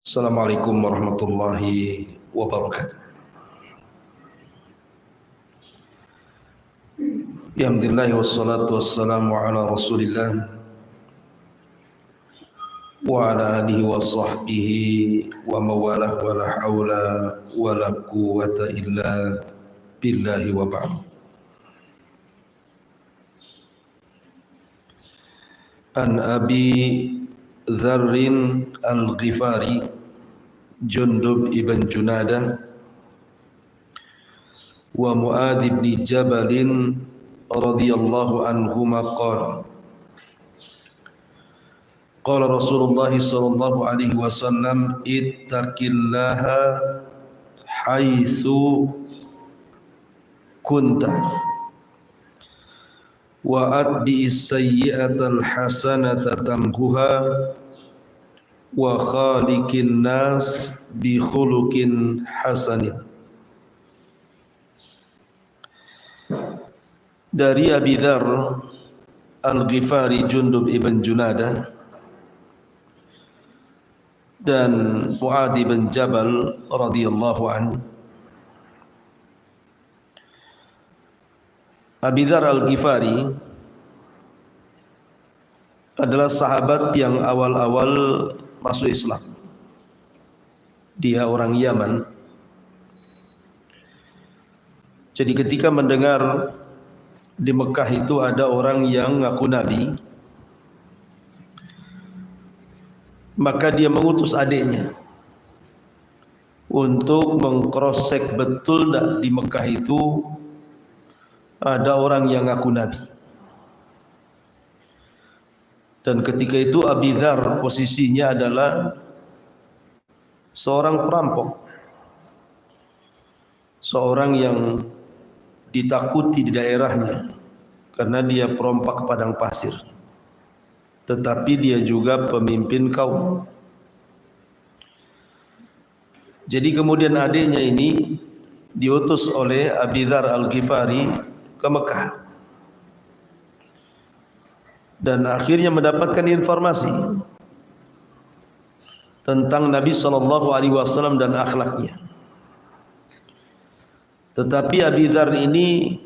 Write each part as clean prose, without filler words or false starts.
Assalamualaikum warahmatullahi wabarakatuh. Alhamdulillah wassalatu wassalamu ala Rasulillah wa ala alihi wa sahbihi wa mawalah wa la hawla wa la quwwata illa billahi wa ba'd. An Abi Dzarrin Al-Ghifari Jundub ibn Junadah wa Mu'adz ibn Jabal radhiyallahu anhuma qala Rasulullah sallallahu alaihi wasallam ittaqillaha haitsu kunta wa atbi'is sayyi'atal hasanata tamhuha wa khaliqin nas bi khuluqin hasanin. Dari Abi Dzar Al-Ghifari Jundub ibn Junadah dan Mu'adz bin Jabal radhiyallahu anhu. Abi Dzar Al-Ghifari adalah sahabat yang awal-awal masuk Islam. Dia orang Yaman. Jadi ketika mendengar di Mekah itu ada orang yang ngaku Nabi, maka dia mengutus adiknya untuk meng-cross check betul enggak di Mekah itu ada orang yang ngaku Nabi. Dan ketika itu Abi Dzar posisinya adalah seorang perampok, seorang yang ditakuti di daerahnya karena dia perompak padang pasir, tetapi dia juga pemimpin kaum. Jadi kemudian adiknya ini diutus oleh Abi Dzar Al-Ghifari ke Mekah dan akhirnya mendapatkan informasi tentang Nabi SAW dan akhlaknya. Tetapi Abi Dzar ini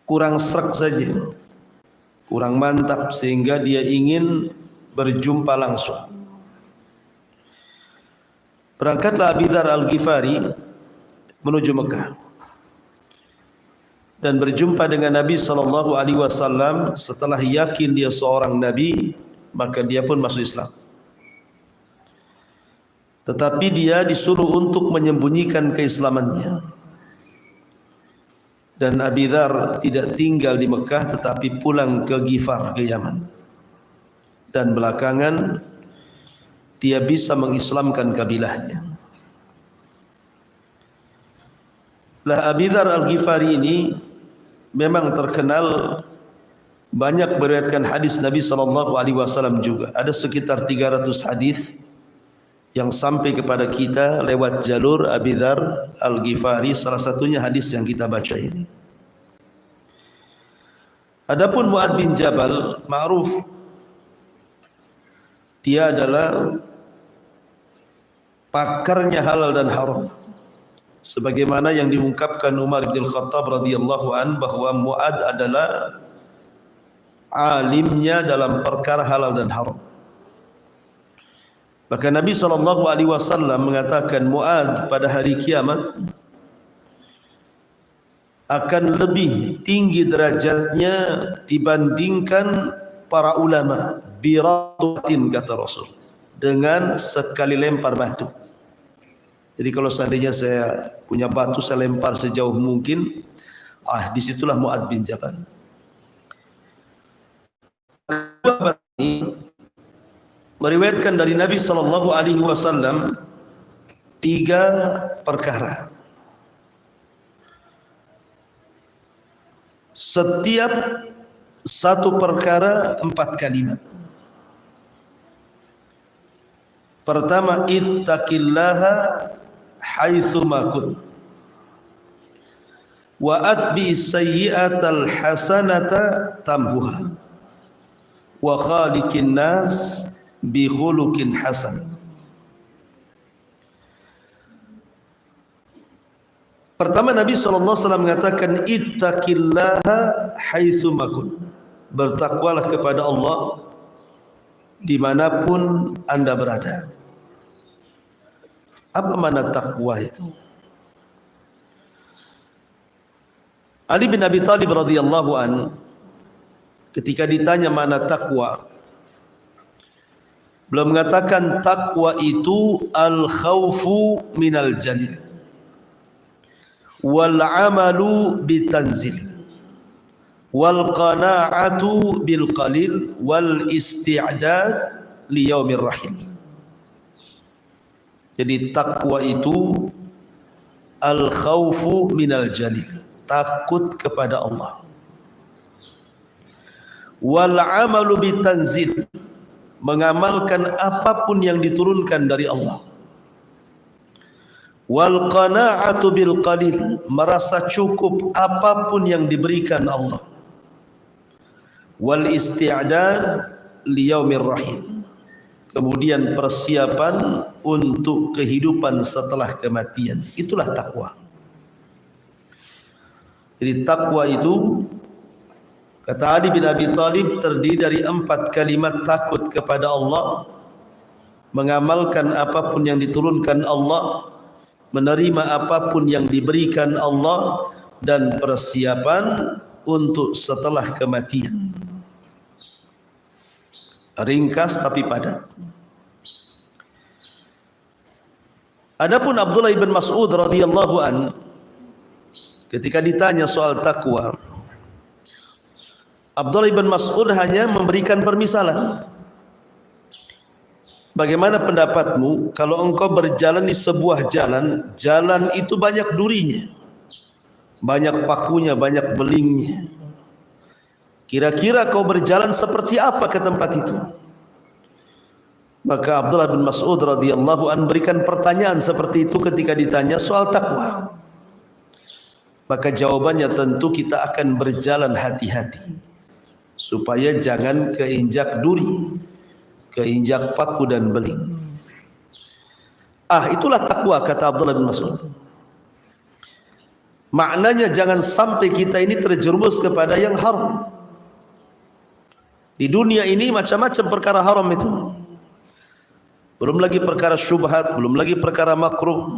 kurang sreg saja, kurang mantap, sehingga dia ingin berjumpa langsung. Berangkatlah Abi Dzar Al-Ghifari menuju Mekah dan berjumpa dengan Nabi SAW. Setelah yakin dia seorang Nabi, maka dia pun masuk Islam. Tetapi dia disuruh untuk menyembunyikan keislamannya. Dan Abi Dzar tidak tinggal di Mekah tetapi pulang ke Ghifar, ke Yaman. Dan belakangan dia bisa mengislamkan kabilahnya. Lah Abi Dzar Al-Ghifari ini memang terkenal banyak meriwayatkan hadis Nabi SAW juga. Ada sekitar 300 hadis yang sampai kepada kita lewat jalur Abi Dzar Al-Ghifari, salah satunya hadis yang kita baca ini. Adapun Mu'adz bin Jabal ma'ruf, dia adalah pakarnya halal dan haram, sebagaimana yang diungkapkan Umar bin Khattab radhiyallahu an bahwa Mu'adz adalah alimnya dalam perkara halal dan haram. Maka Nabi SAW mengatakan Mu'adz pada hari kiamat akan lebih tinggi derajatnya dibandingkan para ulama biratutin, kata Rasul, dengan sekali lempar batu. Jadi kalau seandainya saya punya batu, saya lempar sejauh mungkin, disitulah Mu'adz bin Jabal. Meriwayatkan dari Nabi SAW 3 perkara. Setiap satu perkara 4 kalimat. Pertama, ittaqillaha haitsu ma kun wa atbi'is sayyi'atal hasanata tamhuha wa khaliqin nas bi khuluqin hasan. Pertama, Nabi SAW mengatakan ittaqillaha haitsu makun. Bertakwalah kepada Allah dimanapun anda berada. Apa makna takwa itu? Ali bin Abi Thalib radhiyallahu an ketika ditanya makna takwa, beliau mengatakan takwa itu al-khaufu minal jalil wal amalu bitanzil wal qana'atu bil qalil wal isti'dad li yaumir rahim. Jadi takwa itu al khaufu minal jalil, takut kepada Allah, wal amalu bitanzil, mengamalkan apapun yang diturunkan dari Allah, wal qana'atu bil qalil, merasa cukup apapun yang diberikan Allah, wal isti'dad li yaumir rahim, kemudian persiapan untuk kehidupan setelah kematian. Itulah takwa. Jadi takwa itu, kata Ali bin Abi Thalib, terdiri dari 4 kalimat: takut kepada Allah, mengamalkan apapun yang diturunkan Allah, menerima apapun yang diberikan Allah, dan persiapan untuk setelah kematian. Ringkas tapi padat. Adapun Abdullah bin Mas'ud radhiyallahu an ketika ditanya soal takwa, Abdullah bin Mas'ud hanya memberikan permisalan. Bagaimana pendapatmu kalau engkau berjalan di sebuah jalan, jalan itu banyak durinya, banyak pakunya, banyak belingnya. Kira-kira kau berjalan seperti apa ke tempat itu? Maka Abdullah bin Mas'ud radhiyallahu an berikan pertanyaan seperti itu ketika ditanya soal takwa. Maka jawabannya, tentu kita akan berjalan hati-hati supaya jangan keinjak duri, keinjak paku dan beling. Itulah takwa, kata Abdullah bin Mas'ud. Maknanya jangan sampai kita ini terjerumus kepada yang haram. Di dunia ini macam-macam perkara haram itu. Belum lagi perkara syubhat, belum lagi perkara makruh.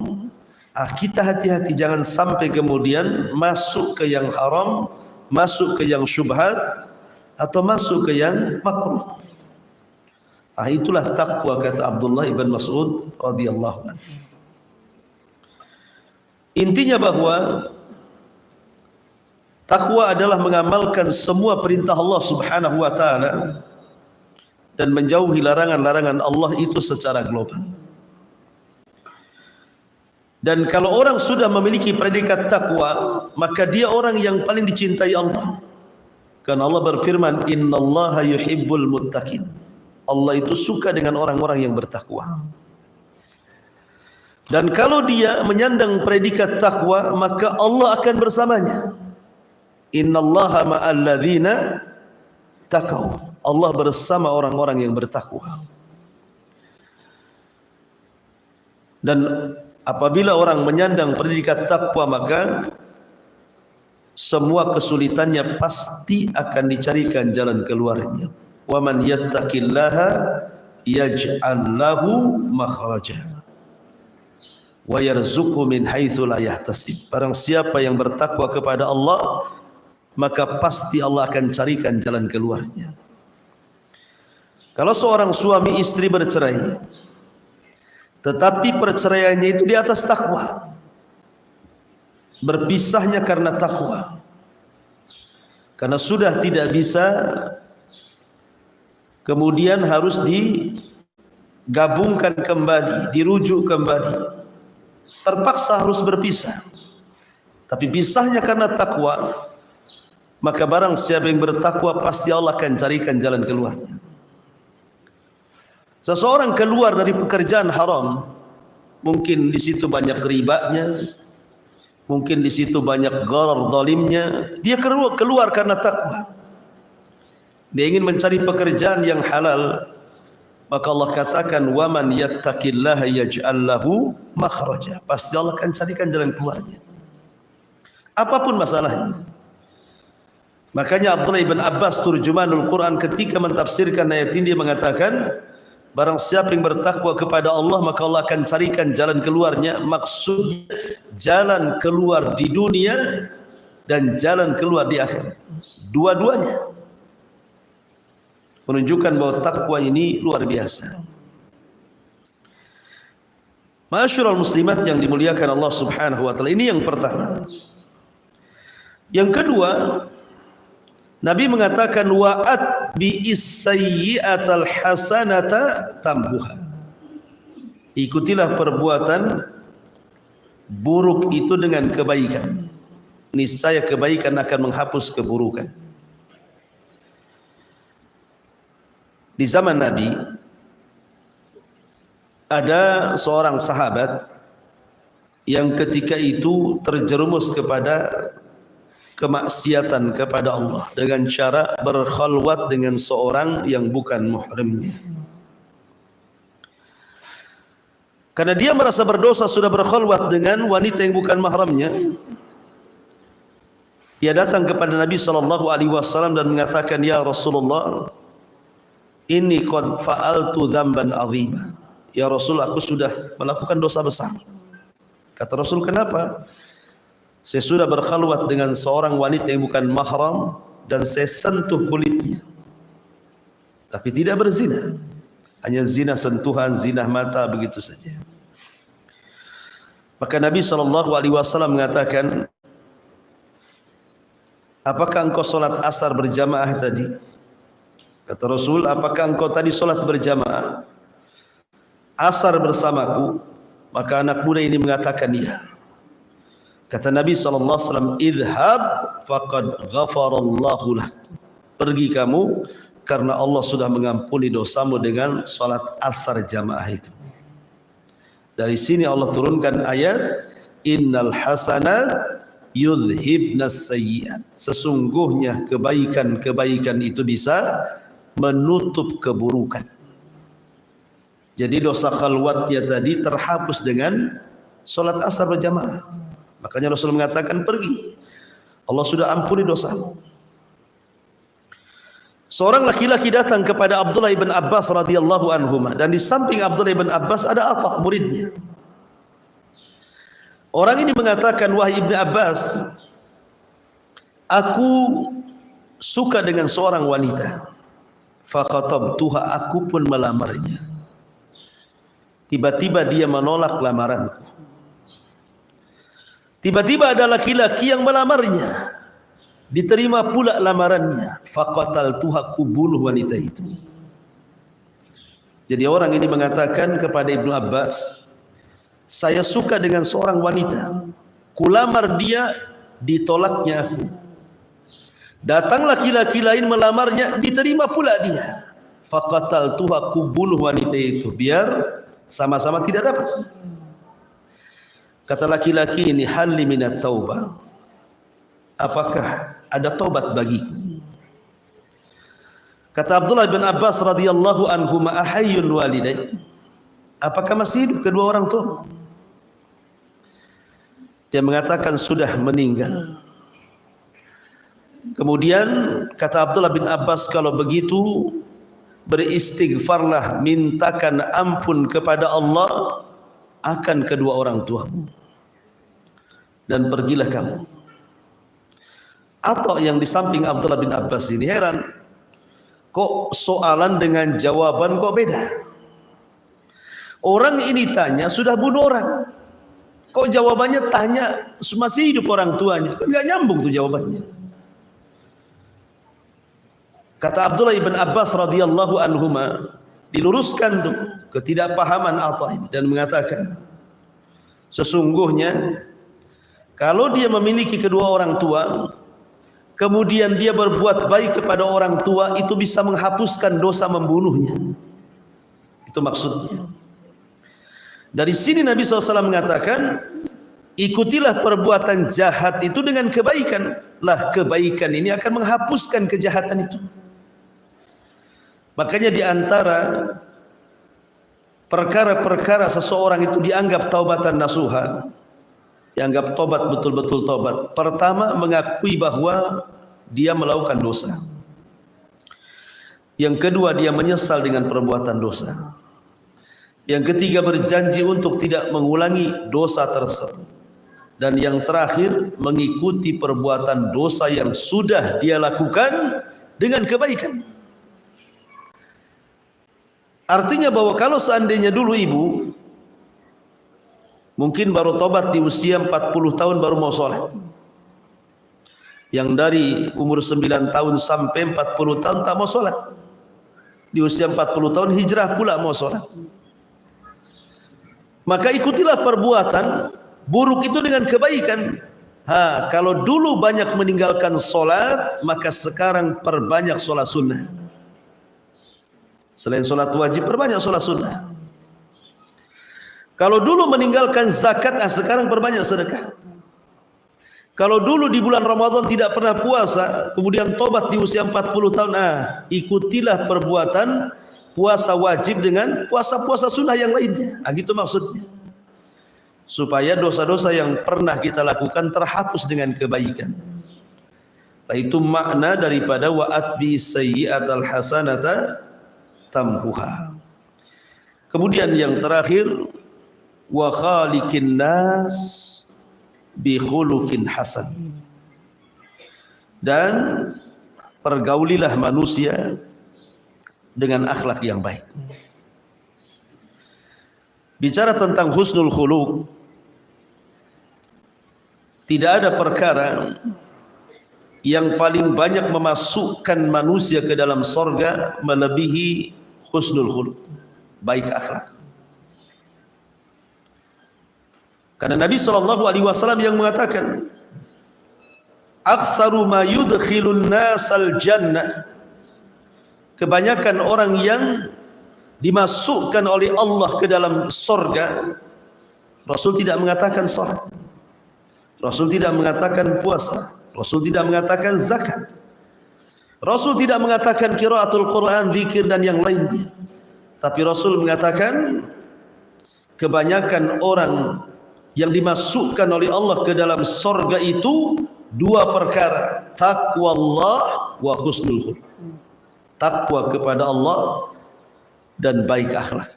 Kita hati-hati jangan sampai kemudian masuk ke yang haram, masuk ke yang syubhat, atau masuk ke yang makruh. Itulah takwa, kata Abdullah ibn Mas'ud radhiyallahu anhu. Intinya bahwa takwa adalah mengamalkan semua perintah Allah Subhanahu wa taala dan menjauhi larangan-larangan Allah itu secara global. Dan kalau orang sudah memiliki predikat takwa, maka dia orang yang paling dicintai Allah. Karena Allah berfirman, innallaha yuhibbul muttaqin. Allah itu suka dengan orang-orang yang bertakwa. Dan kalau dia menyandang predikat takwa, maka Allah akan bersamanya. Innallaha ma'al ladzina taqaw. Allah bersama orang-orang yang bertakwa. Dan apabila orang menyandang predikat takwa, maka semua kesulitannya pasti akan dicarikan jalan keluarnya. Wa man yattaqillaha yaj'al lahu makhraja wa yarzuqhu min haitsu la yahtasib. Barang siapa yang bertakwa kepada Allah, maka pasti Allah akan carikan jalan keluarnya. Kalau seorang suami istri bercerai, tetapi perceraiannya itu di atas takwa, berpisahnya karena takwa, karena sudah tidak bisa, kemudian harus digabungkan kembali, dirujuk kembali, terpaksa harus berpisah, tapi pisahnya karena takwa, maka barang siapa yang bertakwa pasti Allah akan carikan jalan keluarnya. Seseorang keluar dari pekerjaan haram, mungkin di situ banyak ribanya, mungkin di situ banyak gharar zalimnya, dia keluar karena takwa. Dia ingin mencari pekerjaan yang halal, Maka Allah katakan, wa man yattaqillaha yaj'al lahu makhraja. Pasti Allah akan carikan jalan keluarnya, apapun masalahnya. Makanya Abdullah ibn Abbas turjumanul Quran ketika mentafsirkan ayat ini dia mengatakan, barang siapa yang bertakwa kepada Allah maka Allah akan carikan jalan keluarnya. Maksudnya jalan keluar di dunia dan jalan keluar di akhirat, dua-duanya menunjukkan bahwa takwa ini luar biasa. Ma'asyiral muslimat yang dimuliakan Allah Subhanahu wa taala, ini yang pertama. Yang kedua, Nabi mengatakan wa'at bi'is sayyi'atal hasanata tambuha. Ikutilah perbuatan buruk itu dengan kebaikan, niscaya kebaikan akan menghapus keburukan. Di zaman Nabi ada seorang sahabat yang ketika itu terjerumus kepada kemaksiatan kepada Allah dengan cara berkhalwat dengan seorang yang bukan muhrimnya. Karena dia merasa berdosa sudah berkhalwat dengan wanita yang bukan mahramnya, dia datang kepada Nabi SAW dan mengatakan, ya Rasulullah, inni qad fa'altu dzamban 'azima. Ya Rasul, aku sudah melakukan dosa besar. Kata Rasul, kenapa? Saya sudah berkhalwat dengan seorang wanita yang bukan mahram dan saya sentuh kulitnya, tapi tidak berzina, hanya zina sentuhan, zina mata, begitu saja. Maka Nabi SAW mengatakan, apakah engkau solat asar berjamaah tadi? Kata Rasul, apakah engkau tadi solat berjamaah asar bersamaku? Maka anak muda ini mengatakan, iya. Kata Nabi SAW, idhab faqad ghafarallahu lak. Pergi kamu, karena Allah sudah mengampuni dosamu dengan salat asar jamaah itu. Dari sini Allah turunkan ayat, innal hasanat yudhibnas sayyiat. Sesungguhnya kebaikan-kebaikan itu bisa menutup keburukan. Jadi dosa khalwatnya tadi terhapus dengan salat asar berjamaah. Makanya Rasul mengatakan, pergi, Allah sudah ampuni dosamu. Seorang laki-laki datang kepada Abdullah ibn Abbas radhiyallahu anhuma, dan di samping Abdullah ibn Abbas ada Atha, muridnya. Orang ini mengatakan, wahai Ibn Abbas, aku suka dengan seorang wanita. Fakhatabtuha, aku pun melamarnya. Tiba-tiba dia menolak lamaranku. Tiba-tiba ada laki-laki yang melamarnya, diterima pula lamarannya. Faqataltuha, aku bunuh wanita itu. Jadi orang ini mengatakan kepada Ibnu Abbas, saya suka dengan seorang wanita, kulamar dia, ditolaknya aku. Datang laki-laki lain melamarnya, diterima pula dia. Faqataltuha, aku bunuh wanita itu biar sama-sama tidak dapat. Kata laki-laki ini, halli minat taubah, apakah ada taubat bagiku? Kata Abdullah bin Abbas radhiyallahu anhu, ahayyun walidai, apakah masih hidup kedua orang tua? Dia mengatakan sudah meninggal. Kemudian kata Abdullah bin Abbas, kalau begitu beristighfarlah, mintakan ampun kepada Allah akan kedua orang tuamu, dan pergilah kamu. Atau yang di samping Abdullah bin Abbas ini heran, kok soalan dengan jawaban kok beda? Orang ini tanya sudah bunuh orang, kok jawabannya tanya masih hidup orang tuanya? Kan nggak nyambung tuh jawabannya. Kata Abdullah bin Abbas radhiyallahu anhuma, diluruskan tuh ketidakpahaman Atha ini dan mengatakan, sesungguhnya kalau dia memiliki kedua orang tua, kemudian dia berbuat baik kepada orang tua, itu bisa menghapuskan dosa membunuhnya. Itu maksudnya. Dari sini Nabi SAW mengatakan, ikutilah perbuatan jahat itu dengan kebaikan, lah kebaikan ini akan menghapuskan kejahatan itu. Makanya di antara perkara-perkara seseorang itu dianggap taubatan nasuha, dianggap tobat betul-betul tobat. Pertama, mengakui bahwa dia melakukan dosa. Yang kedua, dia menyesal dengan perbuatan dosa. Yang ketiga, berjanji untuk tidak mengulangi dosa tersebut. Dan yang terakhir, mengikuti perbuatan dosa yang sudah dia lakukan dengan kebaikan. Artinya bahwa kalau seandainya dulu ibu mungkin baru tobat di usia 40 tahun baru mau sholat, yang dari umur 9 tahun sampai 40 tahun tak mau sholat, di usia 40 tahun hijrah pula mau sholat, maka ikutilah perbuatan buruk itu dengan kebaikan. Kalau dulu banyak meninggalkan sholat, maka sekarang perbanyak sholat sunnah. Selain sholat wajib, perbanyak sholat sunnah. Kalau dulu meninggalkan zakat, sekarang perbanyak sedekah. Kalau dulu di bulan Ramadan tidak pernah puasa, kemudian tobat di usia 40 tahun, ikutilah perbuatan puasa wajib dengan puasa-puasa sunnah yang lainnya. Gitu maksudnya. Supaya dosa-dosa yang pernah kita lakukan terhapus dengan kebaikan. Itu makna daripada wa'at bi sayyi'atal hasanata tamhuha. Kemudian yang terakhir, wa khaliqin nas bi khuluqin hasan. Dan pergaulilah manusia dengan akhlak yang baik. Bicara tentang husnul khuluq, tidak ada perkara yang paling banyak memasukkan manusia ke dalam sorga melebihi husnul khuluq, baik akhlak. Karena Nabi SAW yang mengatakan, aktsaru ma yudkhilun nasal jannah, kebanyakan orang yang dimasukkan oleh Allah ke dalam sorga. Rasul tidak mengatakan salat, Rasul tidak mengatakan puasa, Rasul tidak mengatakan zakat, Rasul tidak mengatakan qiraatul Quran, zikir dan yang lainnya. Tapi Rasul mengatakan kebanyakan orang yang dimasukkan oleh Allah ke dalam sorga itu dua perkara, taqwa Allah wa husnul khuluq. Takwa kepada Allah dan baik akhlak.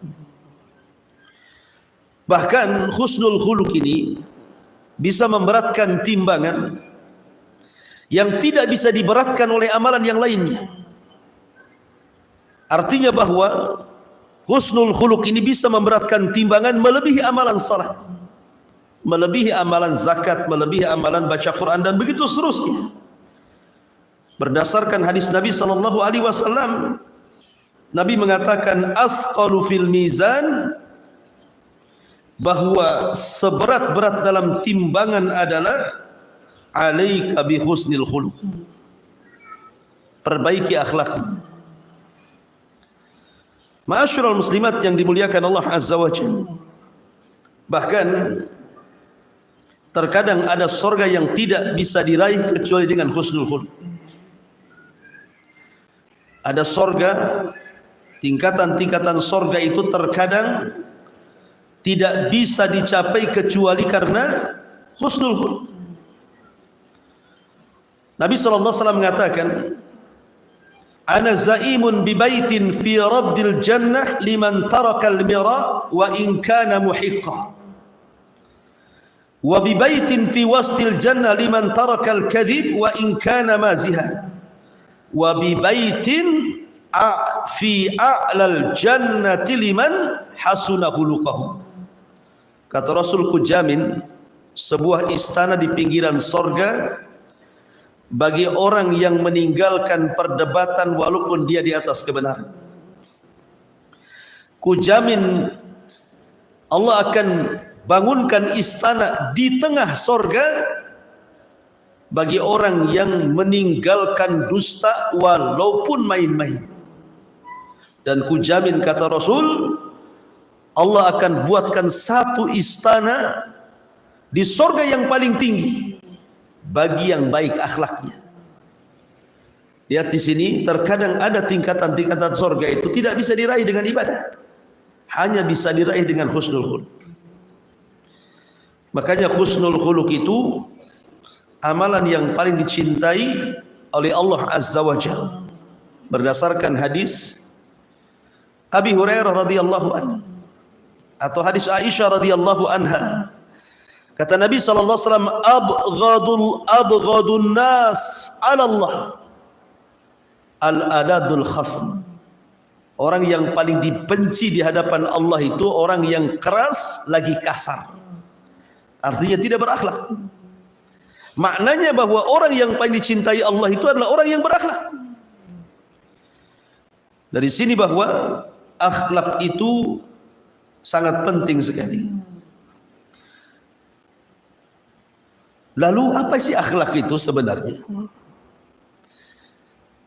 Bahkan husnul khuluq ini bisa memberatkan timbangan yang tidak bisa diberatkan oleh amalan yang lainnya. Artinya bahwa husnul khuluq ini bisa memberatkan timbangan melebihi amalan salat, melebihi amalan zakat, melebihi amalan baca Quran, dan begitu seterusnya. Berdasarkan hadis Nabi SAW, Nabi mengatakan asqalu fil mizan, bahwa seberat-berat dalam timbangan adalah alaika bi husnil khuluq, perbaiki akhlakmu. Ma'asyiral muslimat yang dimuliakan Allah Azza wa Jalla, bahkan terkadang ada sorga yang tidak bisa diraih kecuali dengan husnul khuluq. Ada sorga, tingkatan-tingkatan sorga itu terkadang tidak bisa dicapai kecuali karena husnul khuluq. Nabi SAW mengatakan, ana zaimun bi baitin fi rabdil jannah liman taraka al-mira wa in kana muhiqqa, wa bi baitin fi wastil jannah liman taraka al-kadhib wa in kana maziha, wa bi baitin fi a'lal jannati liman hasuna khuluquhu. Kata Rasul, ku jamin sebuah istana di pinggiran sorga bagi orang yang meninggalkan perdebatan walaupun dia di atas kebenaran. Ku jamin Allah akan bangunkan istana di tengah sorga bagi orang yang meninggalkan dusta walaupun main-main. Dan ku jamin, kata Rasul, Allah akan buatkan satu istana di sorga yang paling tinggi bagi yang baik akhlaknya. Lihat di sini, terkadang ada tingkatan-tingkatan sorga itu tidak bisa diraih dengan ibadah. hanya bisa diraih dengan husnul khuluq. Makanya husnul khuluq itu amalan yang paling dicintai oleh Allah Azza wa Jalla. Berdasarkan hadis Abi Hurairah radhiyallahu anhu atau hadis Aisyah radhiyallahu anha, kata Nabi sallallahu alaihi wasallam, abghadun nas 'ala Allah al-adadul khasm. Orang yang paling dibenci di hadapan Allah itu orang yang keras lagi kasar. Artinya tidak berakhlak. Maknanya bahwa orang yang paling dicintai Allah itu adalah orang yang berakhlak. Dari sini bahwa akhlak itu sangat penting sekali. Lalu apa sih akhlak itu sebenarnya?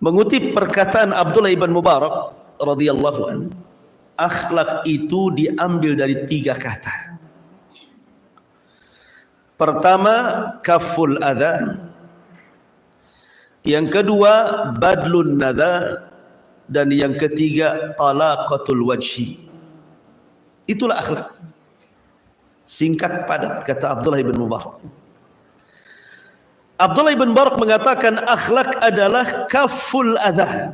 Mengutip perkataan Abdullah ibn Mubarak radhiyallahu anhu, akhlak itu diambil dari 3 kata. Pertama, kaful adha. Yang kedua, badlun nadha. Dan yang ketiga, talaqatul wajhi. Itulah akhlak. Singkat padat, kata Abdullah ibn Mubarak. Abdullah ibn Mubarak mengatakan akhlak adalah kaful adha.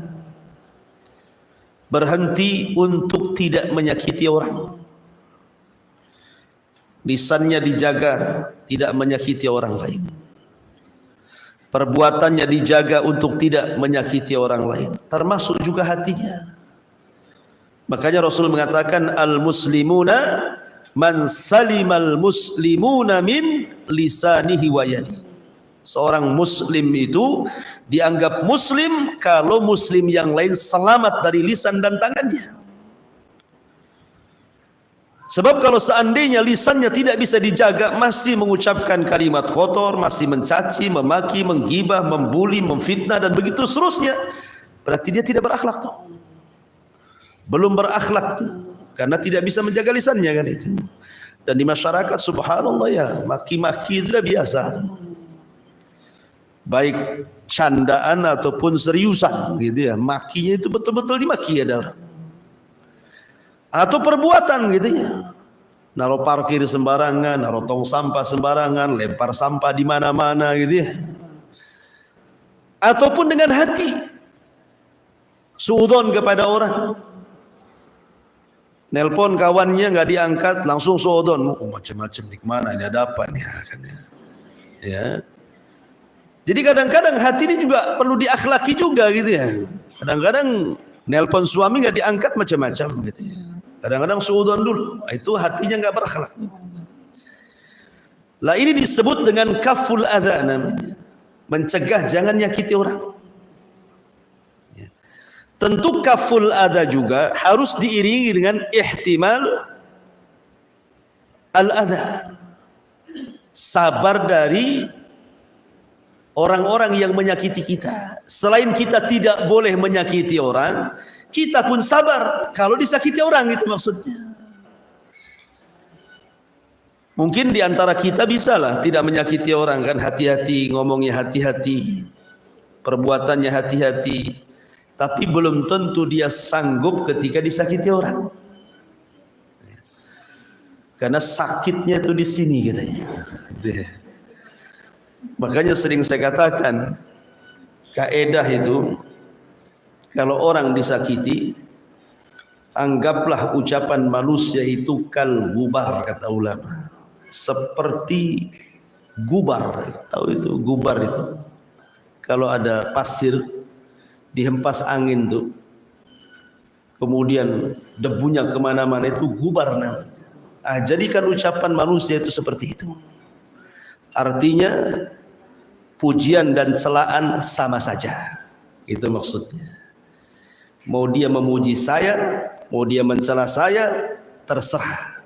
Berhenti untuk tidak menyakiti orang. Lisannya dijaga, tidak menyakiti orang lain. Perbuatannya dijaga untuk tidak menyakiti orang lain, termasuk juga hatinya. Makanya Rasul mengatakan al-muslimuna man salimal muslimuna min lisanihi wa yadi. Seorang muslim itu dianggap muslim kalau muslim yang lain selamat dari lisan dan tangannya. Sebab kalau seandainya lisannya tidak bisa dijaga, masih mengucapkan kalimat kotor, masih mencaci, memaki, menggibah, membuli, memfitnah dan begitu seterusnya, berarti dia tidak berakhlak tuh. Belum berakhlak tuh, karena tidak bisa menjaga lisannya kan itu. Dan di masyarakat subhanallah ya, maki-maki itu sudah biasa. Baik candaan ataupun seriusan gitu ya, makinya itu betul-betul dimaki ada orang. Atau perbuatan gitu ya, naruh parkir sembarangan, naruh tong sampah sembarangan, lempar sampah di mana-mana gitu ya. Ataupun dengan hati, suudzon kepada orang, nelpon kawannya nggak diangkat, langsung suudzon, macam-macam di mana ini, ada apa nih ya. Jadi kadang-kadang hati ini juga perlu diakhlaki juga gitu ya. Kadang-kadang nelpon suami nggak diangkat macam-macam gitu ya. Kadang-kadang suudzon dulu, itu hatinya nggak berakhlak. Lah ini disebut dengan kaful adha namanya, mencegah jangan nyakiti orang. Ya. Tentu kaful adha juga harus diiringi dengan ihtimal al adha, sabar dari orang-orang yang menyakiti kita. Selain kita tidak boleh menyakiti orang, kita pun sabar kalau disakiti orang, itu maksudnya. Mungkin di antara kita bisalah tidak menyakiti orang kan, hati-hati ngomongnya, hati-hati perbuatannya, hati-hati, tapi belum tentu dia sanggup ketika disakiti orang. Karena sakitnya itu di sini katanya. Makanya sering saya katakan, kaedah itu kalau orang disakiti, anggaplah ucapan manusia itu kal gubar, kata ulama, seperti gubar. Tahu itu gubar itu? Kalau ada pasir dihempas angin tuh, kemudian debunya kemana-mana, itu gubar namanya. Jadikan ucapan manusia itu seperti itu. Artinya pujian dan celaan sama saja. Itu maksudnya. Mau dia memuji saya, mau dia mencela saya, terserah.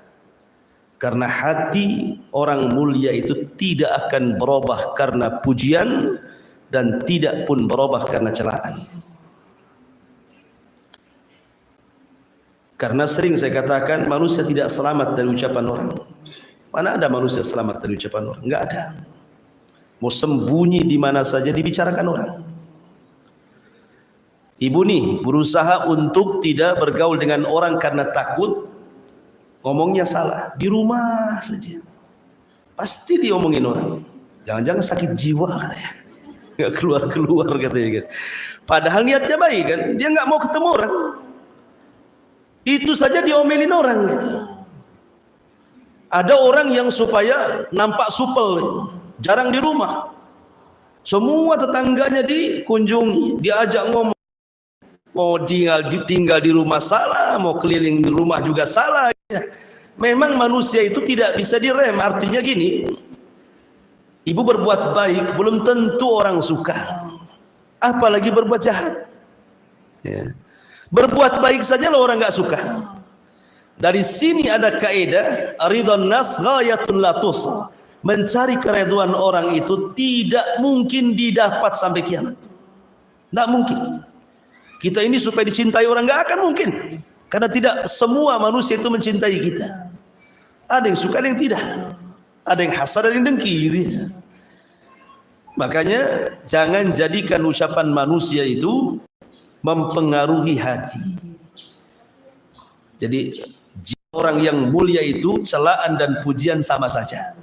Karena hati orang mulia itu tidak akan berubah karena pujian dan tidak pun berubah karena celaan. Karena sering saya katakan manusia tidak selamat dari ucapan orang. Mana ada manusia selamat dari ucapan orang? Enggak ada. Mau sembunyi di mana saja dibicarakan orang. Ibu nih berusaha untuk tidak bergaul dengan orang karena takut ngomongnya salah, di rumah saja pasti diomongin orang. Jangan-jangan sakit jiwa katanya, nggak keluar-keluar katanya kan. Padahal niatnya baik kan, dia nggak mau ketemu orang, itu saja diomelin orang gitu. Ada orang yang supaya nampak supel, jarang di rumah, semua tetangganya dikunjungi, diajak ngomong. Mau tinggal di rumah salah, mau keliling di rumah juga salah. Memang manusia itu tidak bisa direm. Artinya gini, ibu berbuat baik belum tentu orang suka, apalagi berbuat jahat. Ya. Berbuat baik saja lo orang nggak suka. Dari sini ada kaidah ridwan nas ghayatun la tusa. Mencari keridhaan orang itu tidak mungkin didapat sampai kiamat. Tidak mungkin. Kita ini supaya dicintai orang nggak akan mungkin, karena tidak semua manusia itu mencintai kita. Ada yang suka, ada yang tidak, ada yang hasad, ada yang dengki gitu ya. Makanya jangan jadikan ucapan manusia itu mempengaruhi hati. Jadi orang yang mulia itu celaan dan pujian sama saja.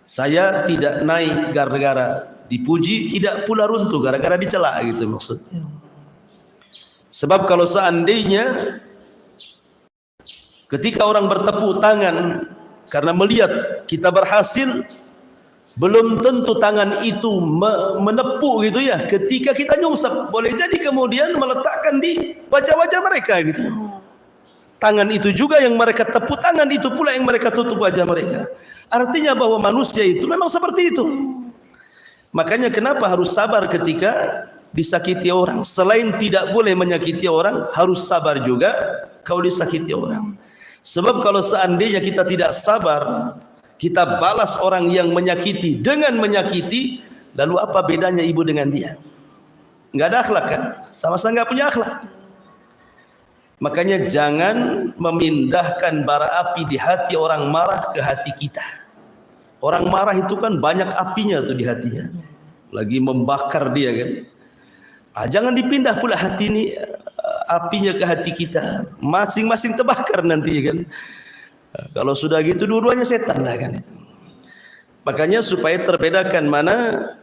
Saya tidak naik gara-gara dipuji, tidak pula runtuh gara-gara dicela, gitu maksudnya. Sebab kalau seandainya ketika orang bertepuk tangan karena melihat kita berhasil, belum tentu tangan itu menepuk gitu ya ketika kita nyungsep. Boleh jadi kemudian meletakkan di wajah-wajah mereka gitu. Tangan itu juga yang mereka tepuk tangan, itu pula yang mereka tutup wajah mereka. Artinya bahwa manusia itu memang seperti itu. Makanya kenapa harus sabar ketika disakiti orang? Selain tidak boleh menyakiti orang, harus sabar juga kalau disakiti orang. Sebab kalau seandainya kita tidak sabar, kita balas orang yang menyakiti dengan menyakiti, lalu apa bedanya ibu dengan dia? Nggak ada akhlak kan? Sama-sama nggak punya akhlak. Makanya jangan memindahkan bara api di hati orang marah ke hati kita. Orang marah itu kan banyak apinya tuh di hatinya, lagi membakar dia kan. Jangan dipindah pula hati ini apinya ke hati kita, masing-masing terbakar nanti kan. Kalau sudah gitu dua-duanya setan lah kan itu. Makanya supaya terbedakan mana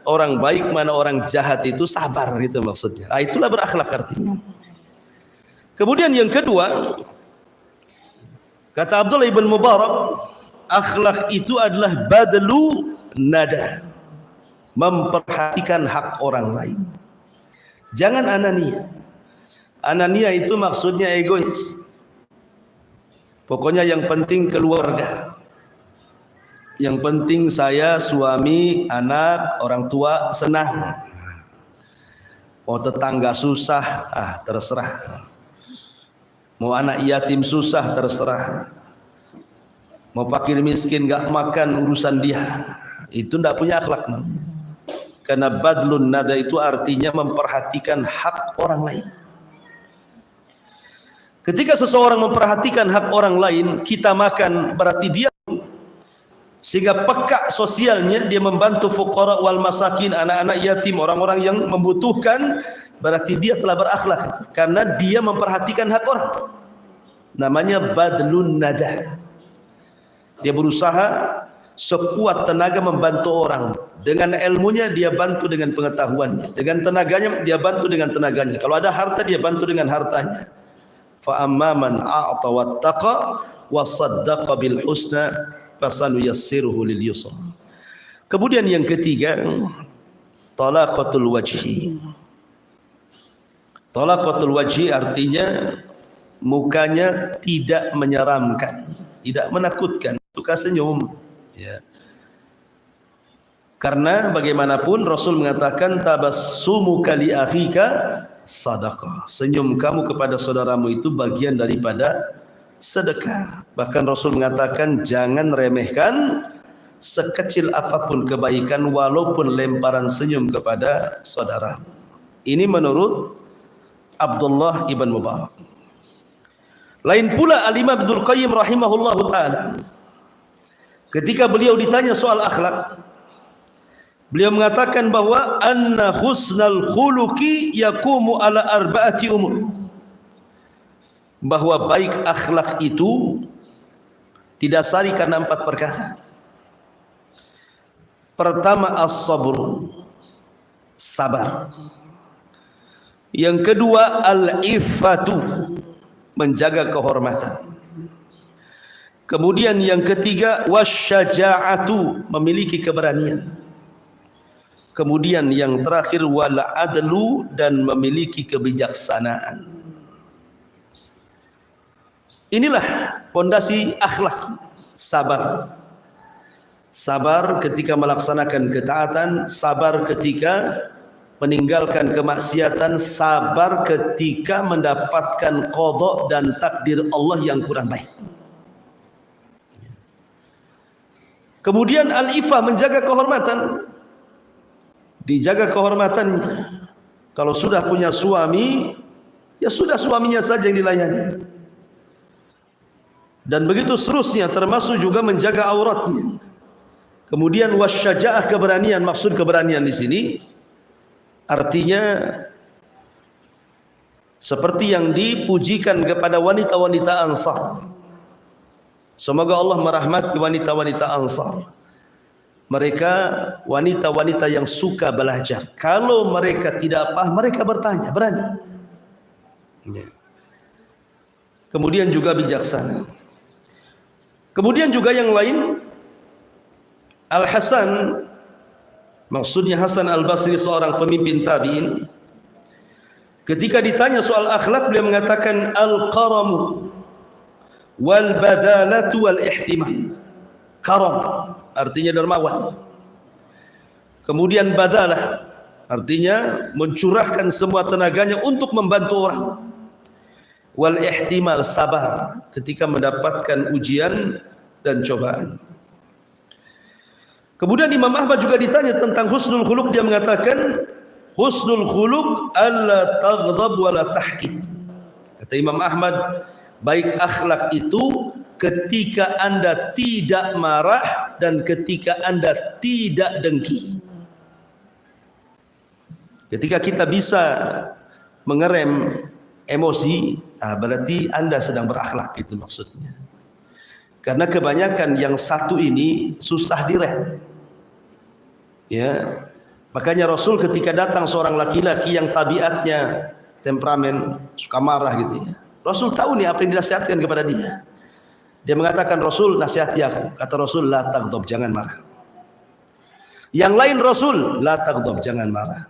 orang baik mana orang jahat itu sabar gitu maksudnya. Itulah berakhlak artinya. Kemudian yang kedua, kata Abdullah ibn Mubarak, akhlak itu adalah badlu nada, memperhatikan hak orang lain. Jangan anania. Anania itu maksudnya egois. Pokoknya yang penting keluarga, yang penting saya, suami, anak, orang tua senang. Mau tetangga susah, terserah. Mau anak yatim susah, terserah. Mau fakir miskin gak makan, urusan dia. Itu tidak punya akhlak. Karena badlun nada itu artinya memperhatikan hak orang lain. Ketika seseorang memperhatikan hak orang lain, kita makan, berarti dia sehingga peka sosialnya, dia membantu fuqara wal masakin, anak-anak yatim, orang-orang yang membutuhkan, berarti dia telah berakhlak karena dia memperhatikan hak orang. Namanya badlun nada. Dia berusaha sekuat tenaga membantu orang. Dengan ilmunya dia bantu dengan pengetahuannya, dengan tenaganya dia bantu dengan tenaganya. Kalau ada harta dia bantu dengan hartanya. Fa amman a'ta wattaqa wa saddaqa bil husna fasanuyassiruhu lil yusra. Kemudian yang ketiga, talaqatul wajhi. Talaqatul wajhi artinya mukanya tidak menyeramkan, tidak menakutkan, suka senyum ya. Karena bagaimanapun Rasul mengatakan tabassumuka li akhika sadaqah. Senyum kamu kepada saudaramu itu bagian daripada sedekah. Bahkan Rasul mengatakan jangan remehkan sekecil apapun kebaikan walaupun lemparan senyum kepada saudara. Ini menurut Abdullah ibn Mubarak. Lain pula Al-Imam Ibnul Qayyim rahimahullahu ta'ala, ketika beliau ditanya soal akhlak, beliau mengatakan bahwa anna husnal khuluqi yaqumu ala arba'ati umur. bahwa baik akhlak itu didasari karena 4 perkara. Pertama, as-sabr, sabar. Yang kedua, al-iffatu, menjaga kehormatan. Kemudian yang ketiga, wasyaja'atu, memiliki keberanian. Kemudian yang terakhir, wal adlu, dan memiliki kebijaksanaan. Inilah pondasi akhlak. Sabar. Sabar ketika melaksanakan ketaatan, sabar ketika meninggalkan kemaksiatan, sabar ketika mendapatkan qada dan takdir Allah yang kurang baik. Kemudian al-ifah, menjaga kehormatan. Dijaga kehormatannya. Kalau sudah punya suami, ya sudah suaminya saja yang dilayani. Dan begitu seterusnya, termasuk juga menjaga auratnya. Kemudian wasyaja'ah, keberanian. Maksud keberanian di sini artinya seperti yang dipujikan kepada wanita-wanita Ansar. Semoga Allah merahmati wanita-wanita Ansar. Mereka wanita-wanita yang suka belajar. Kalau mereka tidak paham, mereka bertanya, berani. Kemudian juga bijaksana. Kemudian juga yang lain, Al-Hasan, maksudnya Hasan Al-Basri, seorang pemimpin tabi'in, ketika ditanya soal akhlak, beliau mengatakan al-qaramu wal badalatu wal ihtimam. Karam artinya dermawan. Kemudian badalah artinya mencurahkan semua tenaganya untuk membantu orang. Wal ihtimal, sabar ketika mendapatkan ujian dan cobaan. Kemudian Imam Ahmad juga ditanya tentang husnul khuluq, dia mengatakan husnul khuluq alla taghdab wa la tahqid. Kata Imam Ahmad, baik akhlak itu ketika Anda tidak marah dan ketika Anda tidak dengki. Ketika kita bisa mengerem emosi, berarti Anda sedang berakhlak, itu maksudnya. Karena kebanyakan yang satu ini susah direm. Ya, makanya Rasul ketika datang seorang laki-laki yang tabiatnya temperamen, suka marah gitu ya, Rasul tahu nih apa yang dinasihatkan kepada dia. Dia mengatakan, Rasul nasihati aku. Kata Rasul, la taghdab, jangan marah. Yang lain, Rasul la taghdab, jangan marah.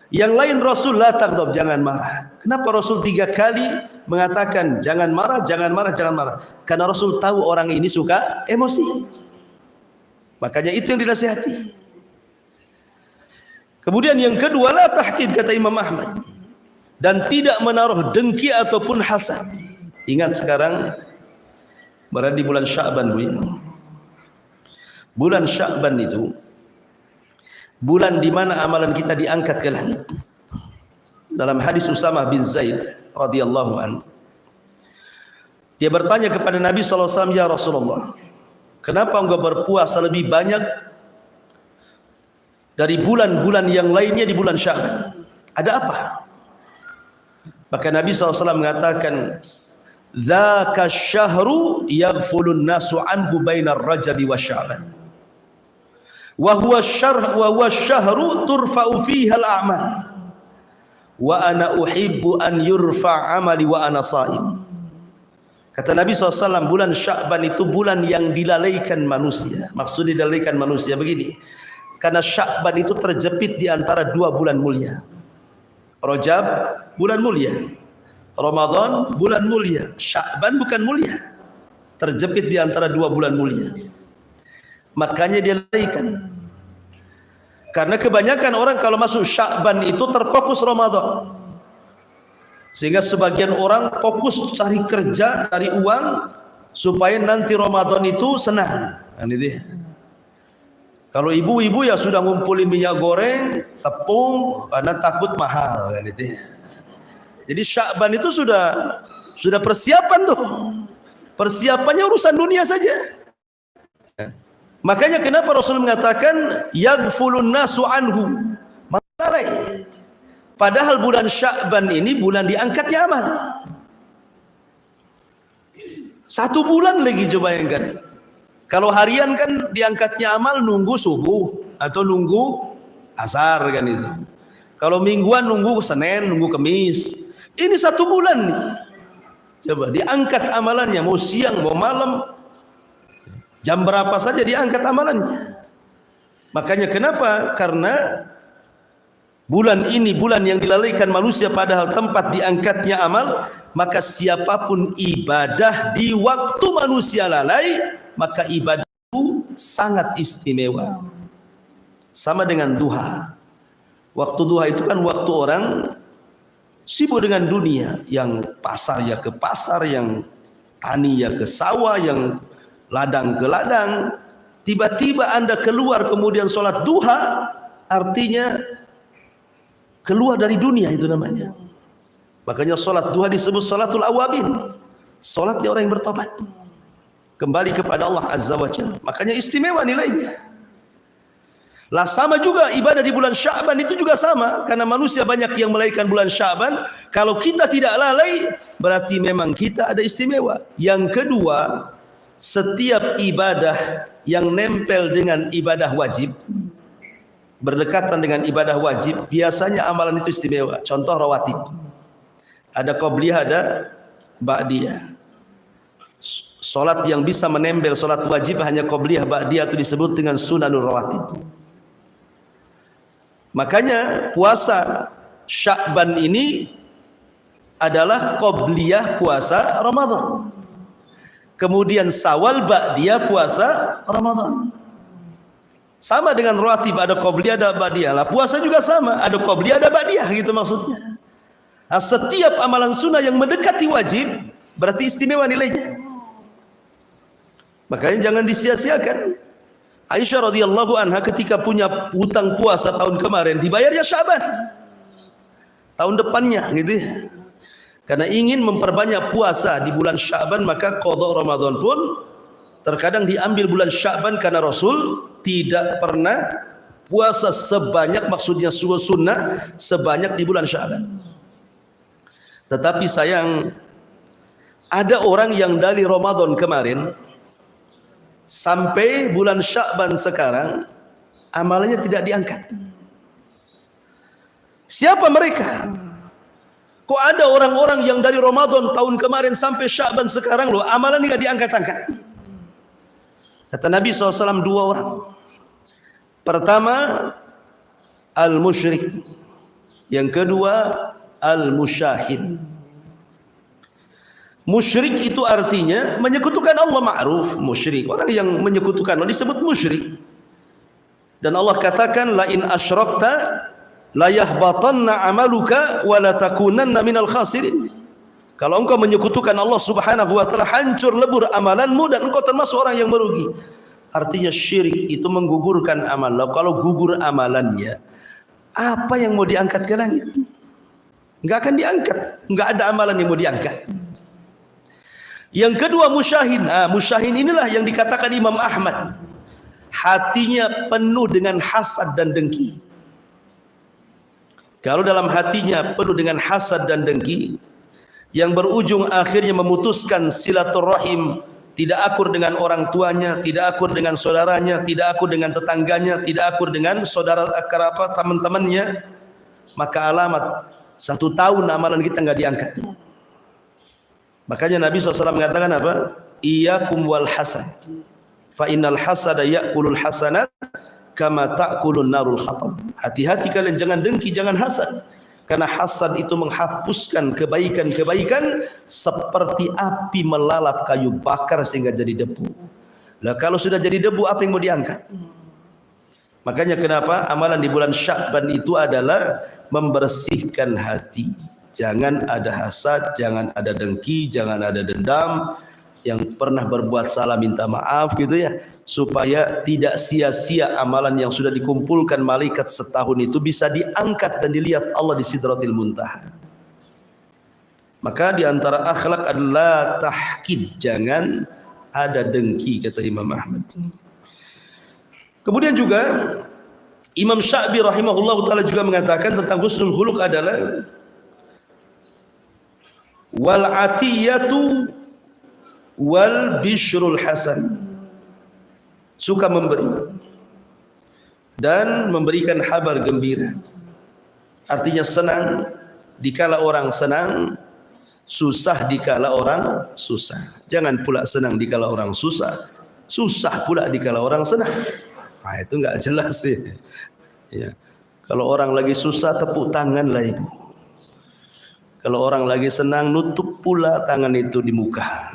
Yang lain, Rasul la taghdab, jangan marah. Kenapa Rasul 3 kali mengatakan jangan marah, jangan marah, jangan marah? Karena Rasul tahu orang ini suka emosi. Makanya itu yang dinasihati. Kemudian yang kedua, la tahqid, kata Imam Ahmad, dan tidak menaruh dengki ataupun hasad. Ingat sekarang berada di bulan Sya'ban, Bu. Bulan Sya'ban itu bulan di mana amalan kita diangkat ke langit. Dalam hadis Usamah bin Zaid radhiyallahu anhu, dia bertanya kepada Nabi SAW, ya Rasulullah, kenapa engkau berpuasa lebih banyak dari bulan-bulan yang lainnya di bulan Sya'ban? Ada apa? Maka Nabi SAW mengatakan, dzaka syahru yaghfulun nasu anhu bainar rajabi wa sya'ban wa huwa syahru turfa'u fiha al-a'mal wa ana uhibbu an yurfa' amali wa ana sha'im. Kata Nabi SAW, bulan Sya'ban itu bulan yang dilalaikan manusia. Maksud dilalaikan manusia begini, karena Sya'ban itu terjepit di antara 2 bulan mulia. Rajab bulan mulia, Ramadan bulan mulia, Sya'ban bukan mulia, terjepit di antara 2 bulan mulia. Makanya dia lalaikan. Karena kebanyakan orang kalau masuk Sya'ban itu terfokus Ramadan, sehingga sebagian orang fokus cari kerja, cari uang supaya nanti Ramadan itu senang. Ini dia. Kalau ibu-ibu ya sudah ngumpulin minyak goreng, tepung, karena takut mahal, kan itu. Jadi Sya'ban itu sudah persiapan tuh. Persiapannya urusan dunia saja. Makanya kenapa Rasul mengatakan yaghfulun nasu anhu, lalai. Padahal bulan Sya'ban ini bulan diangkatnya amal. 1 bulan lagi, coba bayangkan. Kalau harian kan diangkatnya amal nunggu subuh atau nunggu asar kan itu. Kalau mingguan nunggu Senin, nunggu Kamis. Ini 1 bulan nih. Coba diangkat amalannya, mau siang, mau malam, jam berapa saja diangkat amalannya. Makanya kenapa? Karena bulan ini bulan yang dilalaikan manusia, padahal tempat diangkatnya amal. Maka siapapun ibadah di waktu manusia lalai, maka ibadah itu sangat istimewa. Sama dengan duha. Waktu duha itu kan waktu orang sibuk dengan dunia, yang pasar ya ke pasar, yang tani ya ke sawah, yang ladang ke ladang. Tiba-tiba Anda keluar kemudian sholat duha, artinya keluar dari dunia, itu namanya. Makanya sholat duha disebut sholatul awabin, sholatnya orang yang bertobat, kembali kepada Allah Azza wa Jalla. Makanya istimewa nilainya. Lah sama juga ibadah di bulan Sya'ban itu juga sama, karena manusia banyak yang melalaikan bulan Sya'ban. Kalau kita tidak lalai, berarti memang kita ada istimewa. Yang kedua, setiap ibadah yang nempel dengan ibadah wajib, berdekatan dengan ibadah wajib, biasanya amalan itu istimewa. Contoh rawatib, ada qobliyah, ada ba'diyah. Solat yang bisa menempel solat wajib hanya qobliyah, ba'diyah, itu disebut dengan sunanul rawatib. Makanya puasa Sya'ban ini adalah qobliyah puasa Ramadan. Kemudian Syawal ba'diyah puasa Ramadan. Sama dengan rawatib, ada qobliyah, ada ba'diyah. Lah puasa juga sama, ada qobliyah, ada ba'diyah, gitu maksudnya. Nah, setiap amalan sunnah yang mendekati wajib berarti istimewa nilainya. Makanya jangan disia-siakan. Aisyah radhiyallahu anha ketika punya hutang puasa tahun kemarin, dibayarnya Sya'ban tahun depannya, gitu ya. Karena ingin memperbanyak puasa di bulan Sya'ban, maka qada Ramadan pun terkadang diambil bulan Sya'ban, karena Rasul tidak pernah puasa sebanyak, maksudnya sunnah sebanyak di bulan Sya'ban. Tetapi sayang, ada orang yang dari Ramadan kemarin sampai bulan Sya'ban sekarang amalannya tidak diangkat. Siapa mereka? Kok ada orang-orang yang dari Ramadan tahun kemarin sampai Sya'ban sekarang loh amalan tidak diangkat-angkat? Kata Nabi SAW, 2 orang. Pertama, al-musyrik. Yang kedua, al-musyahid. Musyrik itu artinya menyekutukan Allah, ma'ruf musyrik. Orang yang menyekutukan Allah disebut musyrik. Dan Allah katakan, la in asyrakta la yahbatanna amaluka wa la takunanna minal khasirin. Kalau engkau menyekutukan Allah Subhanahu wa taala, hancur lebur amalanmu dan engkau termasuk orang yang merugi. Artinya syirik itu menggugurkan amal. Kalau gugur amalannya, apa yang mau diangkat ke langit? Enggak akan diangkat. Enggak ada amalan yang mau diangkat. Yang kedua, musyahin. Musyahin inilah yang dikatakan Imam Ahmad, hatinya penuh dengan hasad dan dengki. Kalau dalam hatinya penuh dengan hasad dan dengki, yang berujung akhirnya memutuskan silaturahim, tidak akur dengan orang tuanya, tidak akur dengan saudaranya, tidak akur dengan tetangganya, tidak akur dengan saudara kerabat, teman-temannya, maka alamat 1 tahun amalan kita enggak diangkat. Makanya Nabi SAW mengatakan apa? Iyyakum wal hasad, fa innal hasada ya'kulul hasanat kama ta'kulun narul hatab. Hati-hati kalian, jangan dengki, jangan hasad. Karena hasad itu menghapuskan kebaikan-kebaikan seperti api melalap kayu bakar sehingga jadi debu. Lah kalau sudah jadi debu, apa yang mau diangkat? Makanya kenapa amalan di bulan Sya'ban itu adalah membersihkan hati. Jangan ada hasad, jangan ada dengki, jangan ada dendam. Yang pernah berbuat salah minta maaf, gitu ya, supaya tidak sia-sia amalan yang sudah dikumpulkan malaikat setahun itu bisa diangkat dan dilihat Allah di Sidratil Muntaha. Maka di antara akhlak adalah tahkid, jangan ada dengki, kata Imam Ahmad. Kemudian juga Imam Sya'bi rahimahullah ta'ala juga mengatakan tentang husnul khuluq adalah wal atiyatu wal bishrul hasan, suka memberi dan memberikan kabar gembira. Artinya senang dikala orang senang, susah dikala orang susah. Jangan pula senang dikala orang susah, susah pula dikala orang senang. Nah, itu enggak jelas sih. Ya. Kalau orang lagi susah, tepuk tangan lah ibu. Kalau orang lagi senang, nutup pula tangan itu di muka.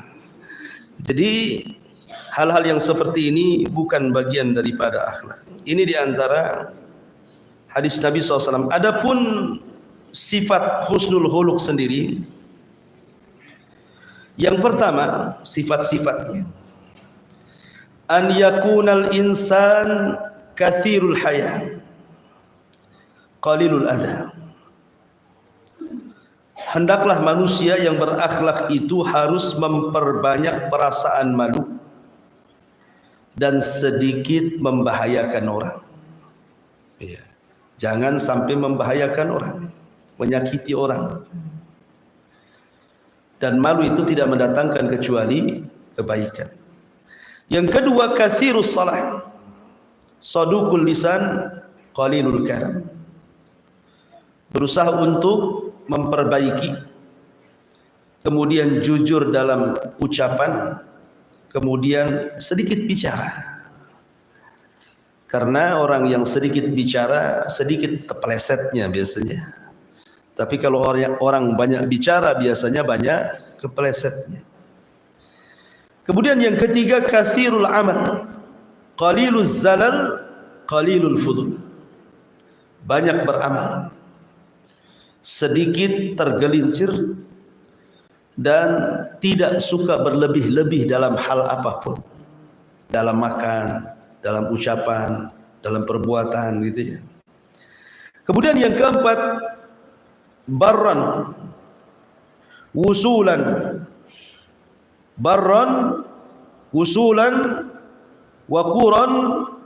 Jadi hal-hal yang seperti ini bukan bagian daripada akhlak. Ini diantara hadis Nabi SAW. Adapun sifat husnul khuluq sendiri, yang pertama sifat-sifatnya, an yakunal insan kathirul haya qalilul adha. Hendaklah manusia yang berakhlak itu harus memperbanyak perasaan malu dan sedikit membahayakan orang. Ya. Jangan sampai membahayakan orang, menyakiti orang. Dan malu itu tidak mendatangkan kecuali kebaikan. Yang kedua, katsirus salah, saduqul lisan, qalilul kalam. Berusaha untuk memperbaiki, kemudian jujur dalam ucapan, kemudian sedikit bicara. Karena orang yang sedikit bicara, sedikit keplesetnya biasanya. Tapi kalau orang banyak bicara, biasanya banyak keplesetnya. Kemudian yang ketiga, katsirul amal, qaliluz zalal, qalilul fudul. Banyak beramal, sedikit tergelincir, dan tidak suka berlebih-lebih dalam hal apapun, dalam makan, dalam ucapan, dalam perbuatan gitu ya. Kemudian yang keempat, barran wusulan, barran wusulan, waquran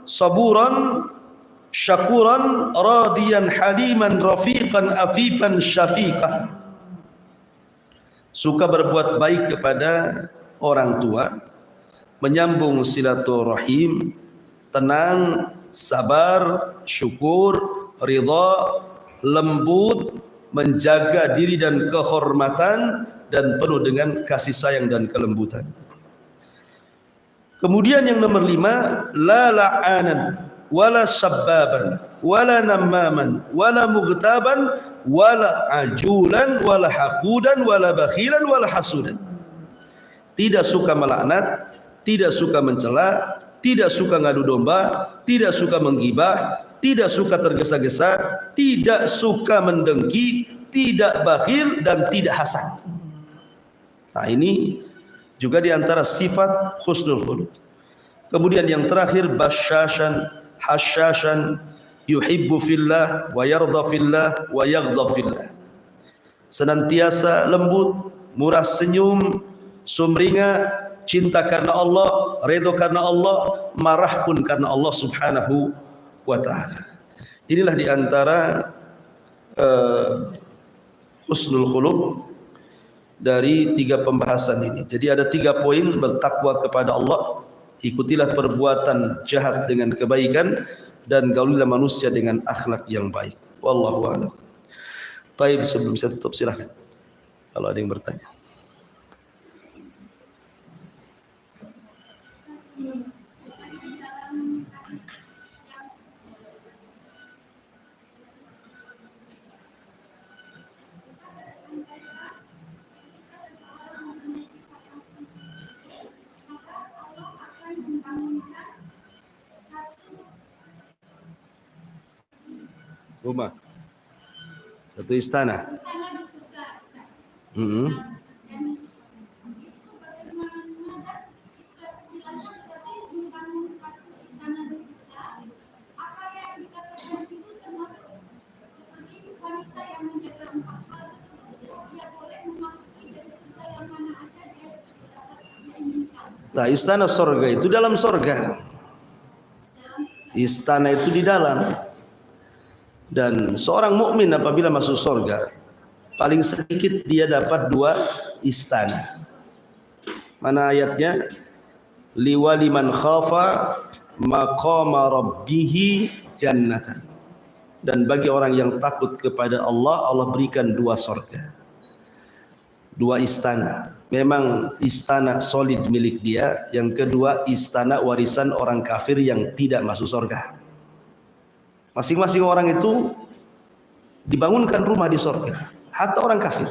saburan, syakuran radiyan haliman rafiqan afifan syafiqah. Suka berbuat baik kepada orang tua, menyambung silaturahim, tenang, sabar, syukur, ridha, lembut, menjaga diri dan kehormatan, dan penuh dengan kasih sayang dan kelembutan. Kemudian yang nomor 5, la la'anan wala sabbaban wala namaman wala mughtaban wala ajulan wala haqudan wala bakhilan wala hasudan. Tidak suka melaknat, tidak suka mencela, tidak suka ngadu domba, tidak suka menggibah, tidak suka tergesa-gesa, tidak suka mendengki, tidak bakhil, dan tidak hasad. Nah, ini juga diantara sifat husnul khuluq. Kemudian yang terakhir, basyashan hasyashan, yuhibbu fillah wa yarda fillah wa yaghdab fillah. Senantiasa lembut, murah senyum, sumringah, cinta karena Allah, redha karena Allah, marah pun karena Allah Subhanahu wa ta'ala. Inilah diantara husnul khuluq dari 3 pembahasan ini. Jadi ada 3 poin: bertakwa kepada Allah, ikutilah perbuatan jahat dengan kebaikan, dan gaulilah manusia dengan akhlak yang baik. Wallahu a'lam. Baik, sebelum saya tutup, silakan kalau ada yang bertanya. Rumah, satu istana. Nah, istana sorga itu dalam sorga. Istana itu di dalam. Dan seorang mukmin apabila masuk sorga, paling sedikit dia dapat 2 istana. Mana ayatnya? Liwaliman khafa maqama rabbih jannatan. Dan bagi orang yang takut kepada Allah, Allah berikan 2 surga, 2 istana. Memang istana solid milik dia. Yang kedua, istana warisan orang kafir yang tidak masuk surga. Masing-masing orang itu dibangunkan rumah di surga, hatta orang kafir.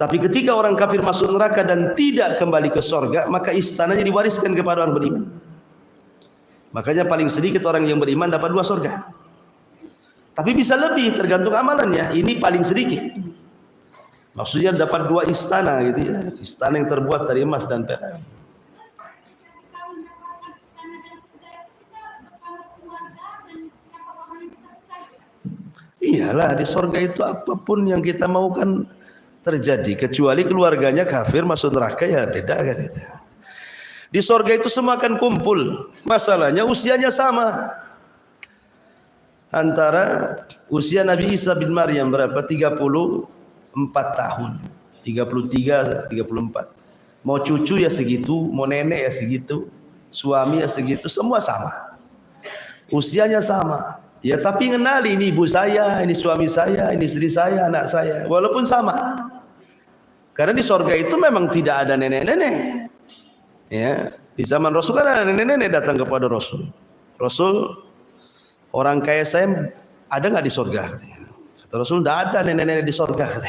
Tapi ketika orang kafir masuk neraka dan tidak kembali ke surga, maka istananya diwariskan kepada orang beriman. Makanya paling sedikit orang yang beriman dapat 2 surga. Tapi bisa lebih tergantung amalannya. Ini paling sedikit. Maksudnya dapat 2 istana gitu ya. Istana yang terbuat dari emas dan perak. Iyalah, di surga itu apapun yang kita mau kan terjadi, kecuali keluarganya kafir masuk neraka, ya beda kan itu. Di surga itu semua akan kumpul. Masalahnya usianya sama. Antara usia Nabi Isa bin Maryam berapa? 34 tahun. 33, 34. Mau cucu ya segitu, mau nenek ya segitu, suami ya segitu, semua sama. Usianya sama. Ya tapi ngenali, ini ibu saya, ini suami saya, ini istri saya, anak saya, walaupun sama. Karena di surga itu memang tidak ada nenek-nenek. Ya, di zaman Rasul kan ada nenek-nenek datang kepada Rasul. Rasul, orang kaya saya ada nggak di surga? Kata Rasul, tidak ada nenek-nenek di surga.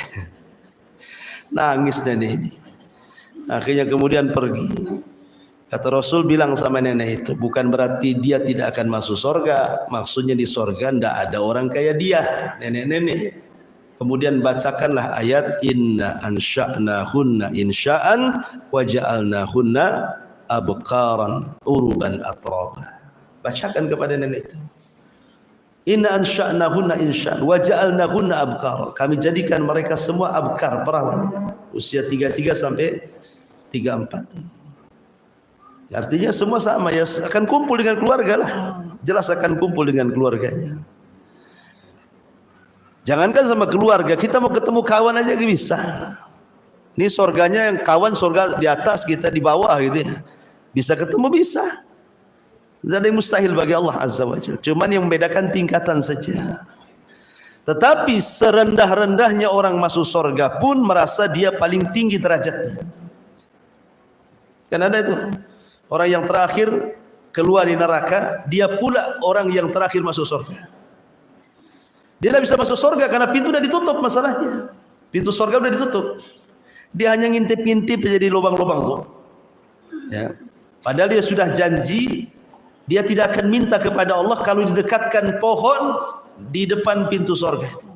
Nangis nenek ini. Akhirnya kemudian pergi. Kata Rasul bilang sama nenek itu, bukan berarti dia tidak akan masuk surga. Maksudnya di surga tidak ada orang kayak dia, nenek-nenek. Kemudian bacakanlah ayat inna ansha'nahunna insha'an wa ja'alnahunna abkaran uruban atraba. Bacakan kepada nenek itu. Inna ansha'nahunna insha'an wa ja'alnahunna abkaran. Kami jadikan mereka semua abkar, perawan. Usia 33 sampai 34. Artinya semua sama ya, akan kumpul dengan keluarga lah. Jelas akan kumpul dengan keluarganya. Jangankan sama keluarga, kita mau ketemu kawan aja gak bisa. Ini surganya yang kawan surga di atas, kita di bawah gitu ya. Bisa ketemu bisa. Tidak ada yang mustahil bagi Allah Azza wa Jalla. Cuman yang membedakan tingkatan saja. Tetapi serendah-rendahnya orang masuk surga pun merasa dia paling tinggi derajatnya. Kan ada itu. Orang yang terakhir keluar di neraka, dia pula orang yang terakhir masuk surga. Dia tidak bisa masuk surga karena pintu sudah ditutup masalahnya. Pintu surga sudah ditutup. Dia hanya ngintip-ngintip jadi lubang-lubang tuh. Ya. Padahal dia sudah janji, dia tidak akan minta kepada Allah kalau didekatkan pohon di depan pintu surga itu.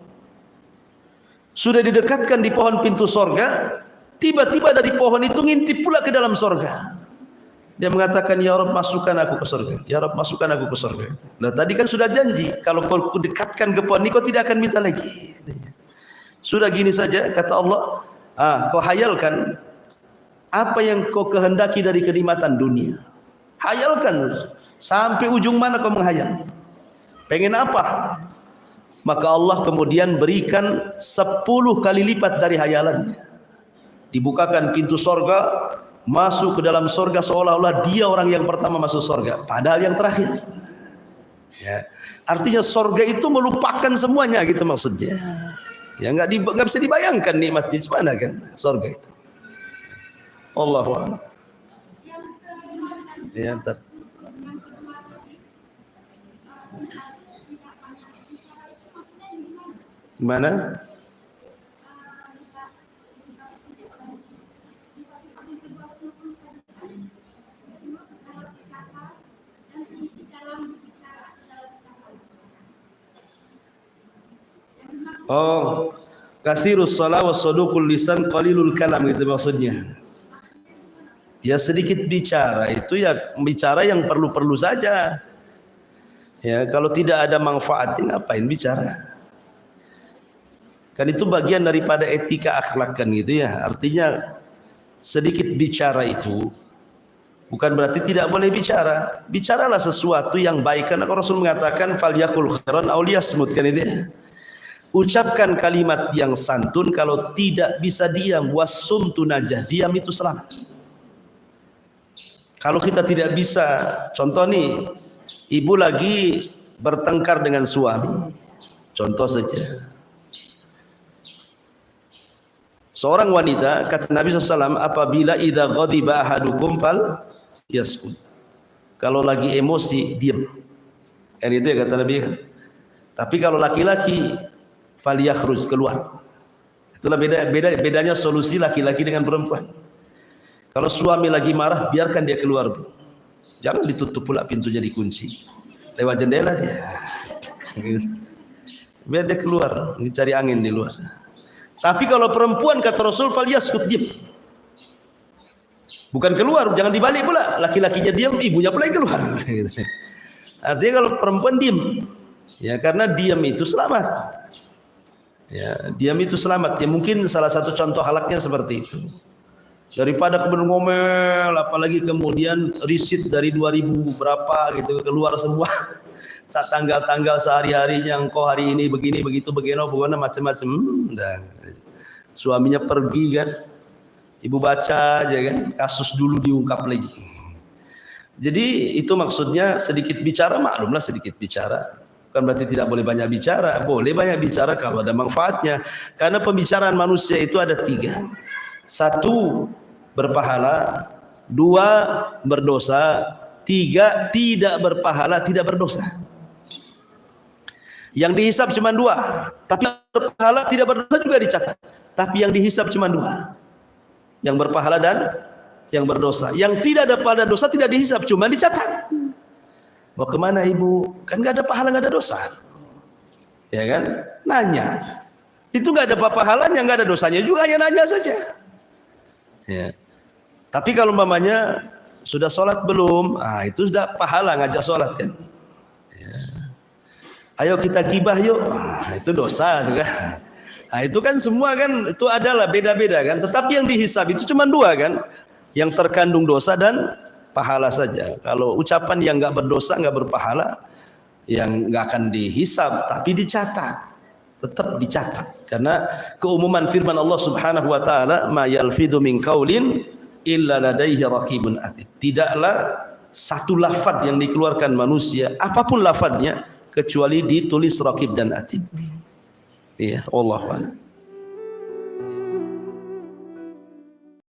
Sudah didekatkan di pohon pintu surga, tiba-tiba dari pohon itu ngintip pula ke dalam surga. Dia mengatakan, ya Rabb masukkan aku ke surga. Ya Rabb masukkan aku ke surga. Nah tadi kan sudah janji, kalau kau dekatkan ke pohon ini kau tidak akan minta lagi. Sudah gini saja, kata Allah, kau hayalkan apa yang kau kehendaki dari kenikmatan dunia. Hayalkan sampai ujung mana kau menghayal. Pengen apa? Maka Allah kemudian berikan 10 kali lipat dari hayalannya. Dibukakan pintu surga, masuk ke dalam surga seolah-olah dia orang yang pertama masuk surga, padahal yang terakhir. Ya. Artinya surga itu melupakan semuanya gitu maksudnya. Ya nggak bisa dibayangkan nikmatnya gimana kan surga itu. Allahu a'lam. Ya, Mana? Oh, katsirus shalah wa saduqul lisan qalilul kalam gitu maksudnya. Ya sedikit bicara itu ya bicara yang perlu-perlu saja. Ya kalau tidak ada manfaatnya ngapain bicara? Kan itu bagian daripada etika akhlak kan gitu ya. Artinya sedikit bicara itu bukan berarti tidak boleh bicara. Bicaralah sesuatu yang baik, karena Rasul mengatakan falyakul khairan aw liyasmut kan itu ya. Ucapkan kalimat yang santun, kalau tidak bisa diam, wasumtu najah, diam itu selamat. Kalau kita tidak bisa, contoh nih, ibu lagi bertengkar dengan suami, contoh saja. Seorang wanita, kata Nabi SAW, apabila idza ghadiba ahadukum fal yaskut. Kalau lagi emosi, diam. Kan itu ya kata Nabi kan. Tapi kalau laki-laki, fal yakhruj, keluar. Itulah bedanya solusi laki-laki dengan perempuan. Kalau suami lagi marah, biarkan dia keluar. Jangan ditutup pula pintunya, dikunci. Lewat jendela dia. Biar dia keluar, cari angin di luar. Tapi kalau perempuan, kata Rasul, falyaskut, diam. Bukan keluar, jangan dibalik pula. Laki-lakinya diam, ibunya pula yang keluar. Artinya kalau perempuan diam, ya karena diam itu selamat. Ya, diam itu selamat. Ya mungkin salah satu contoh halaknya seperti itu. Daripada kemudian ngomel, apalagi kemudian risit dari 2000 berapa gitu keluar semua. Tanggal-tanggal sehari-harinya, engkau hari ini begini begitu begini macam-macam. Suaminya pergi kan, ibu baca aja kan, kasus dulu diungkap lagi. Jadi itu maksudnya sedikit bicara, maklumlah sedikit bicara. Bukan berarti tidak boleh banyak bicara, boleh banyak bicara kalau ada manfaatnya. Karena pembicaraan manusia itu ada 3. 1, berpahala. 2, berdosa. 3, tidak berpahala, tidak berdosa. Yang dihisab cuma 2, tapi berpahala tidak berdosa juga dicatat. Tapi yang dihisab cuma 2, yang berpahala dan yang berdosa. Yang tidak ada pahala dosa tidak dihisab, cuma dicatat. Mau kemana ibu? Kan nggak ada pahala, nggak ada dosa, ya kan? Nanya, itu nggak ada pahalanya, nggak ada dosanya juga, hanya nanya saja. Ya. Tapi kalau umpamanya sudah sholat belum? Itu sudah pahala ngajak sholat kan? Ya. Ayo kita gibah yuk, itu dosa itu kan. Itu kan semua kan itu adalah beda-beda kan. Tetapi yang dihisab itu cuma 2 kan, yang terkandung dosa dan pahala saja. Kalau ucapan yang nggak berdosa, nggak berpahala, yang nggak akan dihisab, tapi dicatat, tetap dicatat. Karena keumuman firman Allah Subhanahu Wa Taala, ma yalfidu min qaulin illa ladaihi raqibun atid. Tidaklah satu lafaz yang dikeluarkan manusia, apapun lafaznya, kecuali ditulis raqib dan atid. Iya, wallahu a'lam.